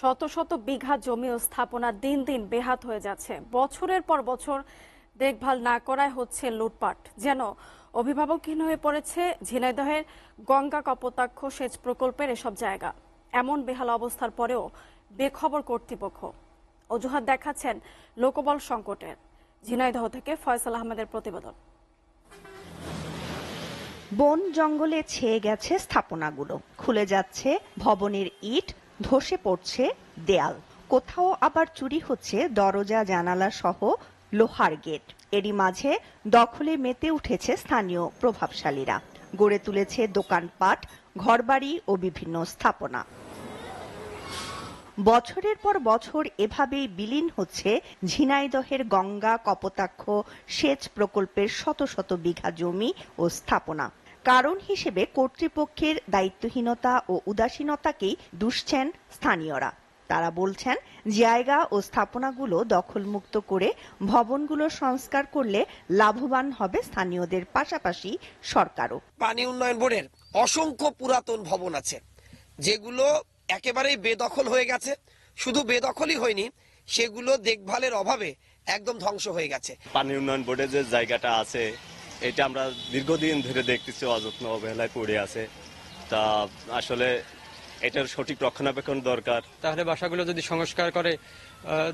শত শত বিঘা জমি ও স্থাপনা দিন দিন বেহাত হয়ে যাচ্ছে। বছরের পর বছর দেখভাল না করায় হচ্ছে লুটপাট। যেন অভিভাবকহীন হয়ে পড়েছে ঝিনাইদহের গঙ্গা কপোতাক্ষ সেচ প্রকল্পের এসব জায়গা। এমন বেহাল অবস্থার পরেও বেখবর কর্তৃপক্ষ। অজুহাত দেখাচ্ছেন লোকবল সংকটের। ঝিনাইদহ থেকে ফয়সাল আহমেদের প্রতিবেদন। বন জঙ্গলে ছেয়ে গেছে স্থাপনাগুলো, খুলে যাচ্ছে ভবনের ইট, ধসে পড়ছে দেয়াল, কোথাও আবার চুরি হচ্ছে দরজা জানালা সহ লোহার গেট। এরই মাঝে দখলে মেতে উঠেছে স্থানীয় প্রভাবশালীরা, গড়ে তুলেছে দোকানপাট, ঘরবাড়ি ও বিভিন্ন স্থাপনা। বছরের পর বছর এভাবেই বিলীন হচ্ছে ঝিনাইদহের গঙ্গা কপোতাক্ষ সেচ প্রকল্পের শত শত বিঘা জমি ও স্থাপনা। কারণ হিসেবে কর্তৃপক্ষের দায়িত্বহীনতা ও উদাসীনতাকেই দুষছেন স্থানীয়রা। তারা বলছেন, জায়গা ও স্থাপনাগুলো দখলমুক্ত করে ভবনগুলো সংস্কার করলে লাভবান হবে স্থানীয়দের পাশাপাশি সরকারও। পানি উন্নয়ন বোর্ডের অসংখ্য পুরাতন ভবন আছে যেগুলো একেবারেই বেদখল হয়ে গেছে। শুধু বেদখলই হয়নি, সেগুলো দেখভালের অভাবে একদম ধ্বংস হয়ে গেছে। পানি উন্নয়ন বোর্ডের যে জায়গাটা আছে, এটা আমরা দীর্ঘদিন ধরে দেখতেছি অযত্ন অবহেলায় পড়ে আছে। তা আসলে এটার সঠিক রক্ষণাবেক্ষণ দরকার। তাহলে বাসাগুলো যদি সংস্কার করে,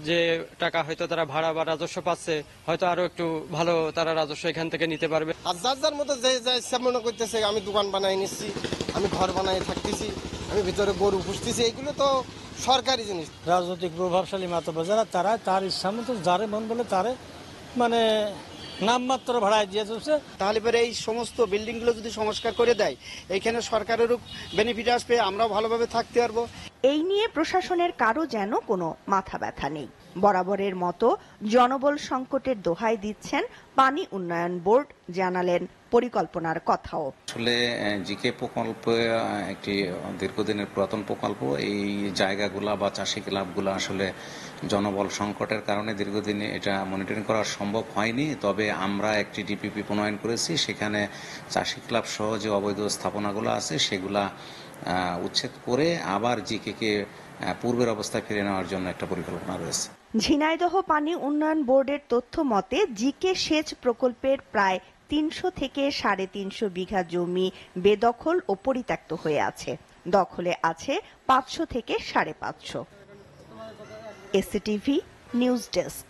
যে টাকা হয়তো তারা ভাড়া বা রাজস্ব পাচ্ছে, হয়তো আরো একটু ভালো তারা রাজস্ব এখান থেকে নিতে পারবে। আর যার যার মতো যে মনে করতেছে আমি দোকান বানাই নিচ্ছি, আমি ঘর বানাই থাকতেছি, আমি ভিতরে গরু পুষতেছি, এগুলো তো সরকারি জিনিস। রাজনৈতিক প্রভাবশালী মাতব্বর যারা, তারা তার ইচ্ছা মতো যারে মন বলে তারে মানে নামমাত্র ভাড়ায় দিয়ে চলছে। তাহলে পরে এই সমস্ত বিল্ডিং গুলো যদি সংস্কার করে দেয়, এইখানে সরকারেরও বেনিফিট আসবে, আমরাও ভালোভাবে থাকতে পারবো। এই নিয়ে প্রশাসনের কারো যেন কোনো মাথা ব্যথা নেই। বরাবরের মতো জনবল সংকটের দোহাই দিচ্ছেন পানি উন্নয়ন বোর্ড, জানালেন পরিকল্পনার কথাও। আসলে জিকে প্রকল্প একটি দীর্ঘদিনের পুরাতন প্রকল্প। এই জায়গাগুলা বা চাষি ক্লাবগুলো আসলে জনবল সংকটের কারণে দীর্ঘদিনে এটা মনিটরিং করা সম্ভব হয়নি। তবে আমরা একটি ডিপিপি প্রণয়ন করেছি, সেখানে চাষি ক্লাব সহ যে অবৈধ স্থাপনাগুলো আছে সেগুলা উচ্ছেদ করে আবার জিকে পূর্বের অবস্থায় ফিরে নেওয়ার জন্য একটা পরিকল্পনা রয়েছে। ঝিনাইদহ পানি উন্নয়ন বোর্ডের তথ্য মতে জিকে সেচ প্রকল্পের প্রায় 300 থেকে 350 বিঘা জমি বেদখল ও পরিত্যক্ত হয়ে আছে। দখলে আছে 500 থেকে 550। এসসিটিভি নিউজ ডেস্ক।